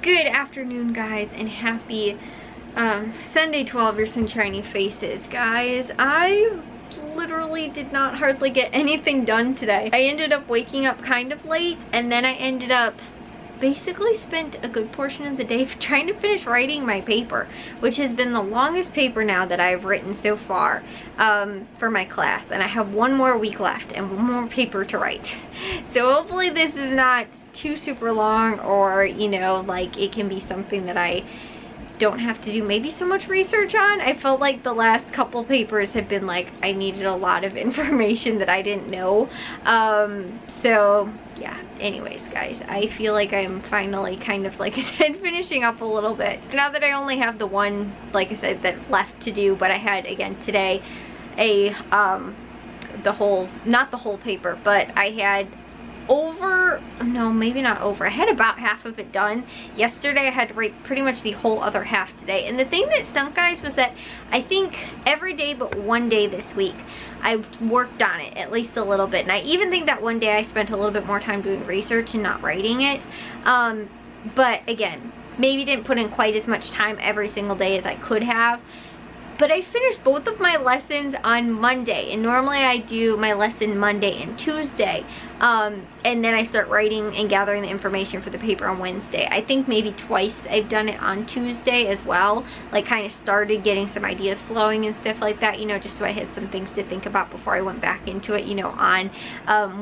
Good afternoon, guys, and happy Sunday to all of your sunshiny faces. Guys, I literally did not hardly get anything done today. I ended up waking up kind of late, and then I ended up basically spent a good portion of the day trying to finish writing my paper, which has been the longest paper now that I've written so far for my class, and I have one more week left and one more paper to write. So hopefully this is not too super long, or you know, like it can be something that I don't have to do maybe so much research on. I felt like the last couple papers have been like I needed a lot of information that I didn't know. So yeah, anyways guys, I feel like I'm finally kind of, like I said, finishing up a little bit. Now that I only have the one, like I said, that's left to do, but I had again today not the whole paper, but I had maybe not over. I had about half of it done yesterday. I had to write pretty much the whole other half today. And the thing that stunk, guys, was that I think every day but one day this week I worked on it at least a little bit. And I even think that one day I spent a little bit more time doing research and not writing it. But again, maybe didn't put in quite as much time every single day as I could have. But I finished both of my lessons on Monday, and normally I do my lesson Monday and Tuesday, and then I start writing and gathering the information for the paper on Wednesday. I think maybe twice I've done it on Tuesday as well, like kind of started getting some ideas flowing and stuff like that, you know, just so I had some things to think about before I went back into it, you know, on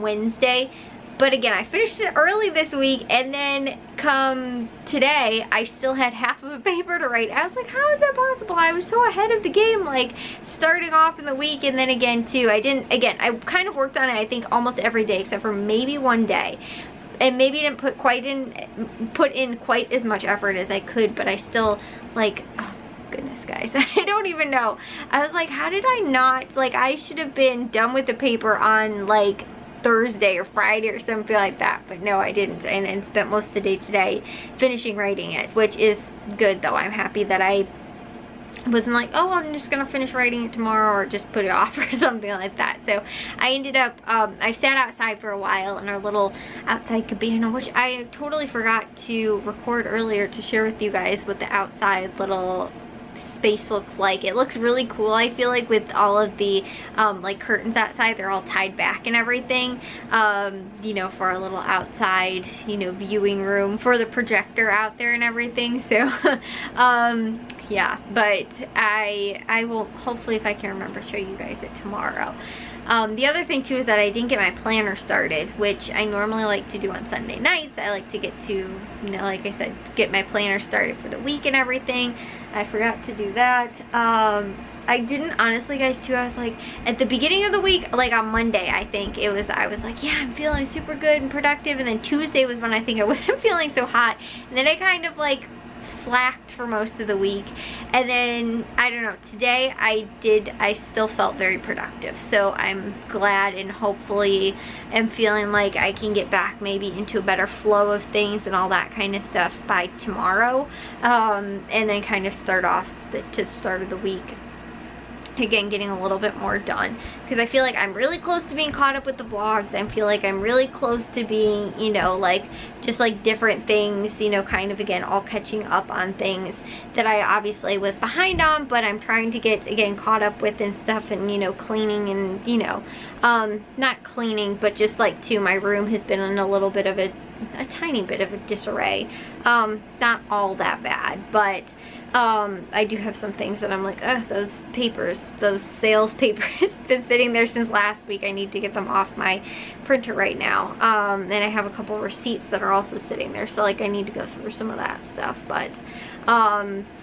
Wednesday. But again, I finished it early this week, and then come today, I still had half of a paper to write. I was like, how is that possible? I was so ahead of the game, like starting off in the week, and then again too, I kind of worked on it, I think almost every day except for maybe one day. And maybe didn't put in quite as much effort as I could, but I still, like, oh goodness guys, I don't even know. I was like, how did I not, like, I should have been done with the paper on like Thursday or Friday or something like that, but no, I didn't, and spent most of the day today finishing writing it, which is good though. I'm happy that I wasn't like, oh, I'm just gonna finish writing it tomorrow or just put it off or something like that. So I ended up, I sat outside for a while in our little outside cabana, which I totally forgot to record earlier to share with you guys what the outside little space looks like. It looks really cool, I feel like, with all of the like curtains outside. They're all tied back and everything, you know, for our little outside, you know, viewing room for the projector out there and everything. So yeah, but I will hopefully, if I can remember, show you guys it tomorrow. The other thing too is that I didn't get my planner started, which I normally like to do on Sunday nights. I like to get to, you know, like I said, get my planner started for the week and everything. I forgot to do that. I didn't, honestly guys, too. I was like, at the beginning of the week, like on Monday, I think it was, I was like, yeah, I'm feeling super good and productive. And then Tuesday was when I think I wasn't feeling so hot. And then I kind of like slacked for most of the week, and then I don't know, today I still felt very productive. So I'm glad, and hopefully am feeling like I can get back maybe into a better flow of things and all that kind of stuff by tomorrow, and then kind of start off to the start of the week again getting a little bit more done, because I feel like I'm really close to being caught up with the vlogs. I feel like I'm really close to being, you know, like just like different things, you know, kind of again all catching up on things that I obviously was behind on, but I'm trying to get again caught up with and stuff, and you know, cleaning, and you know, not cleaning, but just like too, my room has been in a little bit of a tiny bit of a disarray. Not all that bad, but I do have some things that I'm like, ugh, those papers, those sales papers been sitting there since last week. I need to get them off my printer right now. And I have a couple receipts that are also sitting there, so like I need to go through some of that stuff, but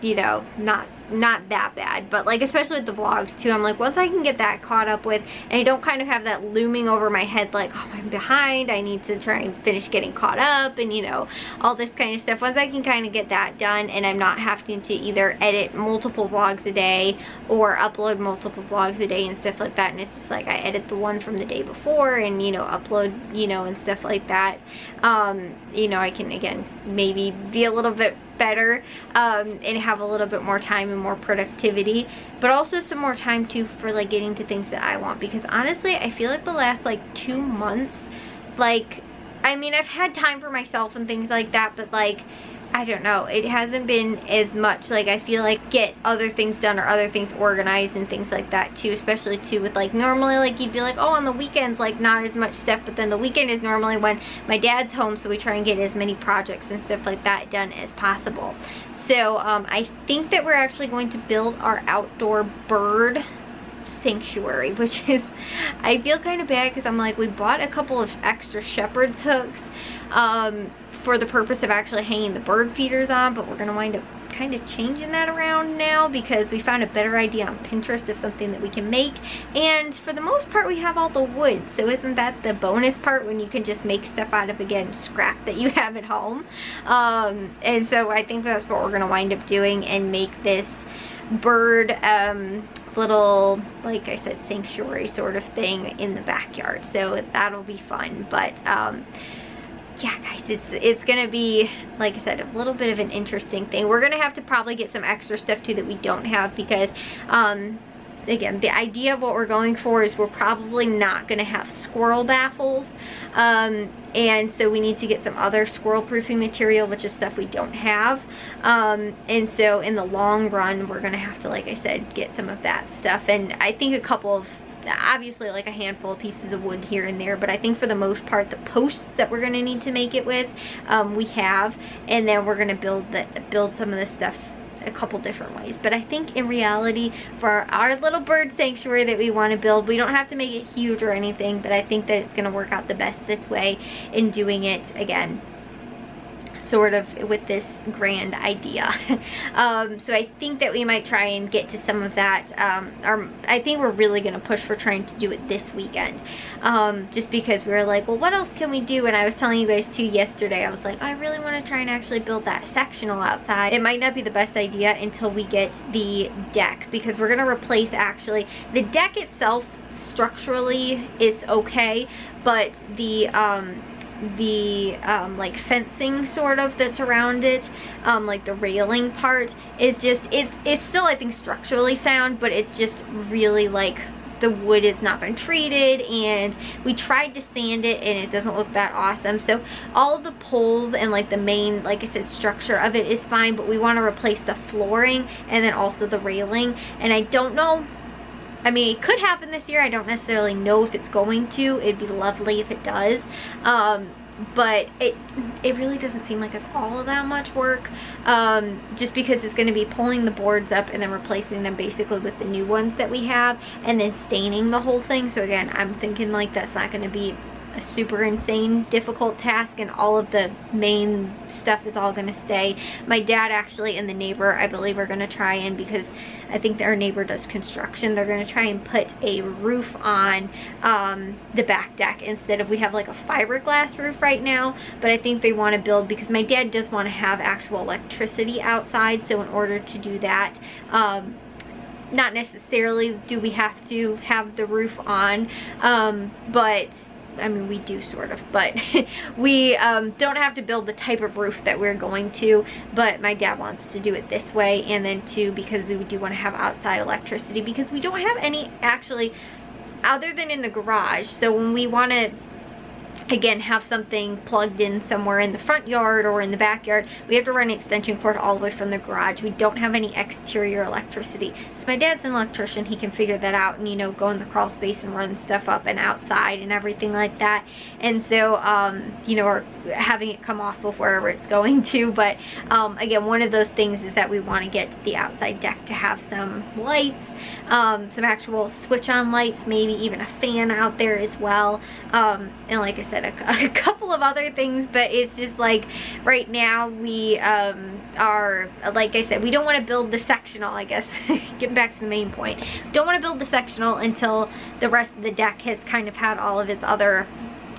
you know, not that bad, but like especially with the vlogs too, I'm like, once I can get that caught up with, and I don't kind of have that looming over my head like, oh, I'm behind, I need to try and finish getting caught up, and you know, all this kind of stuff. Once I can kind of get that done, and I'm not having to either edit multiple vlogs a day or upload multiple vlogs a day and stuff like that, and it's just like I edit the one from the day before and, you know, upload, you know, and stuff like that, you know, I can again maybe be a little bit better, and have a little bit more time and more productivity, but also some more time too for like getting to things that I want, because honestly I feel like the last like 2 months, like, I mean, I've had time for myself and things like that, but like I don't know, it hasn't been as much, like I feel like get other things done or other things organized and things like that too, especially too with like normally like you'd be like, oh, on the weekends like not as much stuff, but then the weekend is normally when my dad's home, so we try and get as many projects and stuff like that done as possible. So I think that we're actually going to build our outdoor bird sanctuary, which is, I feel kind of bad because I'm like, we bought a couple of extra shepherd's hooks for the purpose of actually hanging the bird feeders on, but we're gonna wind up kind of changing that around now because we found a better idea on Pinterest of something that we can make, and for the most part we have all the wood, so isn't that the bonus part when you can just make stuff out of, again, scrap that you have at home. And so I think that's what we're gonna wind up doing and make this bird little, like I said, sanctuary sort of thing in the backyard, so that'll be fun. But yeah, guys, it's gonna be, like I said, a little bit of an interesting thing. We're gonna have to probably get some extra stuff too that we don't have because again, the idea of what we're going for is we're probably not gonna have squirrel baffles, and so we need to get some other squirrel proofing material, which is stuff we don't have, and so in the long run we're gonna have to, like I said, get some of that stuff, and I think a couple of, obviously like a handful of pieces of wood here and there, but I think for the most part the posts that we're going to need to make it with we have, and then we're going to build some of this stuff a couple different ways. But I think in reality for our little bird sanctuary that we want to build, we don't have to make it huge or anything, but I think that it's going to work out the best this way in doing it, again, sort of with this grand idea. So I think that we might try and get to some of that. I think we're really going to push for trying to do it this weekend, just because we were like, well, what else can we do? And I was telling you guys too yesterday, I was like, I really want to try and actually build that sectional outside. It might not be the best idea until we get the deck, because we're going to replace, actually, the deck itself structurally is okay, but the like fencing sort of that's around it, like the railing part is just, it's still, I think, structurally sound, but it's just really like the wood has not been treated, and we tried to sand it and it doesn't look that awesome. So all of the poles and like the main, like I said, structure of it is fine, but we want to replace the flooring and then also the railing, and I don't know, I mean, it could happen this year. I don't necessarily know if it's going to. It'd be lovely if it does. But it really doesn't seem like it's all of that much work, just because it's going to be pulling the boards up and then replacing them basically with the new ones that we have, and then staining the whole thing. So again, I'm thinking like that's not going to be a super insane difficult task, and all of the main stuff is all going to stay. My dad actually and the neighbor, I believe, are going to try and, because I think our neighbor does construction, they're going to try and put a roof on the back deck instead of, we have like a fiberglass roof right now, but I think they want to build, because my dad does want to have actual electricity outside, so in order to do that, not necessarily do we have to have the roof on, but I mean, we do sort of, but we don't have to build the type of roof that we're going to, but my dad wants to do it this way. And then too, because we do want to have outside electricity, because we don't have any actually other than in the garage. So when we want to, again, have something plugged in somewhere in the front yard or in the backyard, we have to run an extension cord all the way from the garage. We don't have any exterior electricity. So my dad's an electrician, he can figure that out and, you know, go in the crawl space and run stuff up and outside and everything like that. And so, you know, or having it come off of wherever it's going to. But again, one of those things is that we want to get the outside deck to have some lights, some actual switch on lights, maybe even a fan out there as well. And like I said, a couple of other things, but it's just like right now we are, like I said, we don't want to build the sectional, I guess. Getting back to the main point, don't want to build the sectional until the rest of the deck has kind of had all of its other,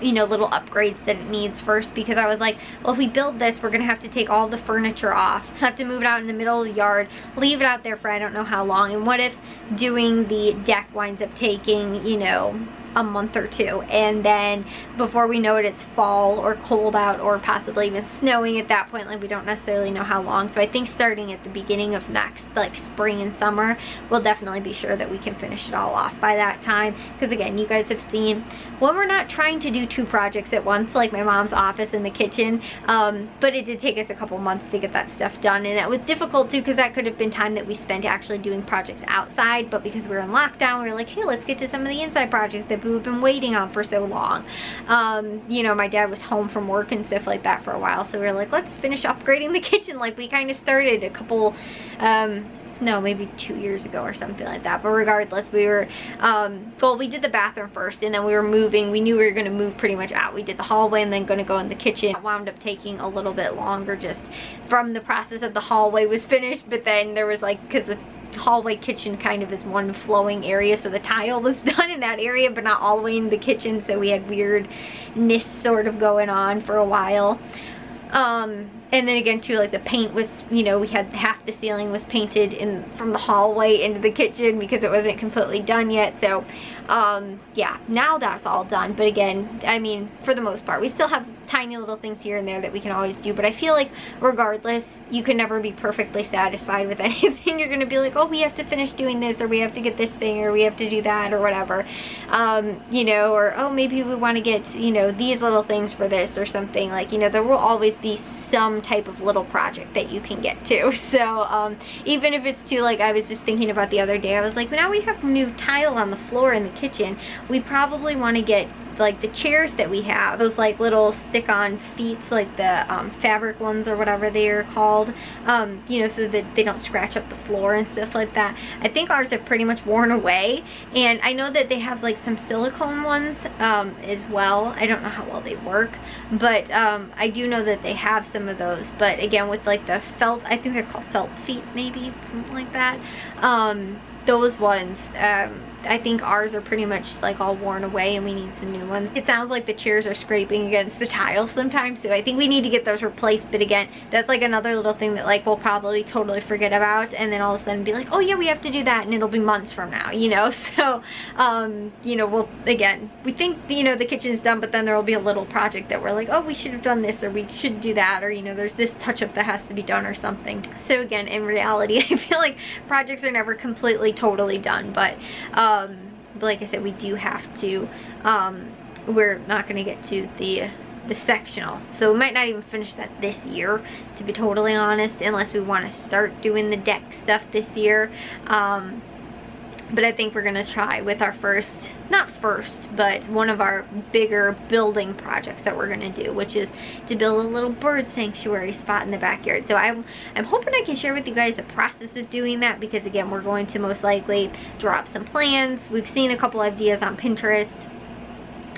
you know, little upgrades that it needs first, because I was like, well, if we build this, we're gonna have to take all the furniture off, have to move it out in the middle of the yard, leave it out there for I don't know how long, and what if doing the deck winds up taking, you know, a month or two, and then before we know it, it's fall or cold out, or possibly even snowing at that point. Like, we don't necessarily know how long. So I think starting at the beginning of next, like spring and summer, we'll definitely be sure that we can finish it all off by that time. Because again, you guys have seen when we're not trying to do 2 projects at once, like my mom's office and the kitchen, but it did take us a couple months to get that stuff done, and that was difficult too, because that could have been time that we spent actually doing projects outside. But because we were in lockdown, we were like, hey, let's get to some of the inside projects that we've been waiting on for so long. You know, my dad was home from work and stuff like that for a while, so we were like, let's finish upgrading the kitchen like we kind of started a couple no, maybe 2 years ago or something like that. But regardless, we were well, we did the bathroom first, and then we were moving. We knew we were going to move pretty much out. We did the hallway and then going to go in the kitchen. It wound up taking a little bit longer just from the process of the hallway was finished, but then there was like, because the hallway kitchen kind of is one flowing area, so the tile was done in that area but not all the way in the kitchen, so we had weirdness sort of going on for a while. And then again too, like the paint was, you know, we had half the ceiling was painted in from the hallway into the kitchen because it wasn't completely done yet. So yeah, now that's all done. But again, I mean, for the most part, we still have tiny little things here and there that we can always do. But I feel like regardless, you can never be perfectly satisfied with anything. You're gonna be like, oh, we have to finish doing this, or we have to get this thing, or we have to do that, or whatever. You know, or oh, maybe we want to get, you know, these little things for this or something. Like, you know, there will always be some type of little project that you can get to. So even if it's too, like, I was just thinking about the other day, I was like, well, now we have new tile on the floor in the kitchen. We probably want to get like the chairs that we have, those like little stick-on feet, like the fabric ones or whatever they are called, you know, so that they don't scratch up the floor and stuff like that. I think ours have pretty much worn away, and I know that they have like some silicone ones as well. I don't know how well they work, but I do know that they have some of those. But again, with like the felt, I think they're called felt feet, maybe something like that. Those ones, I think ours are pretty much like all worn away, and we need some new ones. It sounds like the chairs are scraping against the tiles sometimes, so I think we need to get those replaced. But again, that's like another little thing that like we'll probably totally forget about, and then all of a sudden be like, oh yeah, we have to do that, and it'll be months from now, you know. So you know, we'll, again, we think, you know, the kitchen's done, but then there will be a little project that we're like, oh, we should have done this, or we should do that, or, you know, there's this touch up that has to be done or something. So again, in reality, I feel like projects are never completely totally done, but like I said, we do have to, we're not going to get to the sectional, so we might not even finish that this year, to be totally honest, unless we want to start doing the deck stuff this year. But I think we're gonna try with our first, not first, but one of our bigger building projects that we're gonna do, which is to build a little bird sanctuary spot in the backyard. So I'm hoping I can share with you guys the process of doing that, because again, we're going to most likely draw up some plans. We've seen a couple ideas on Pinterest,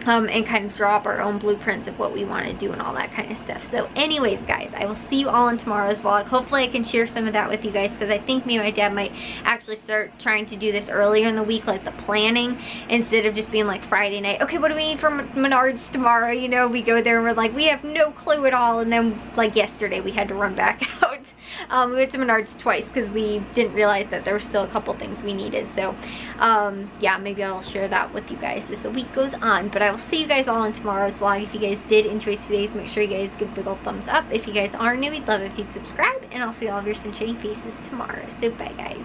and kind of draw up our own blueprints of what we want to do and all that kind of stuff. So anyways, guys, I will see you all in tomorrow's vlog. Hopefully I can share some of that with you guys, because I think me and my dad might actually start trying to do this earlier in the week, like the planning, instead of just being like Friday night, okay, what do we need from Menards tomorrow? You know, we go there and we're like, we have no clue at all, and then like yesterday we had to run back out. We went to Menards twice because we didn't realize that there were still a couple things we needed. So yeah, maybe I'll share that with you guys as the week goes on. But I will see you guys all in tomorrow's vlog. If you guys did enjoy today's, make sure you guys give a big old thumbs up. If you guys are new, we'd love if you'd subscribe, and I'll see all of your sunshiny faces tomorrow. So bye, guys.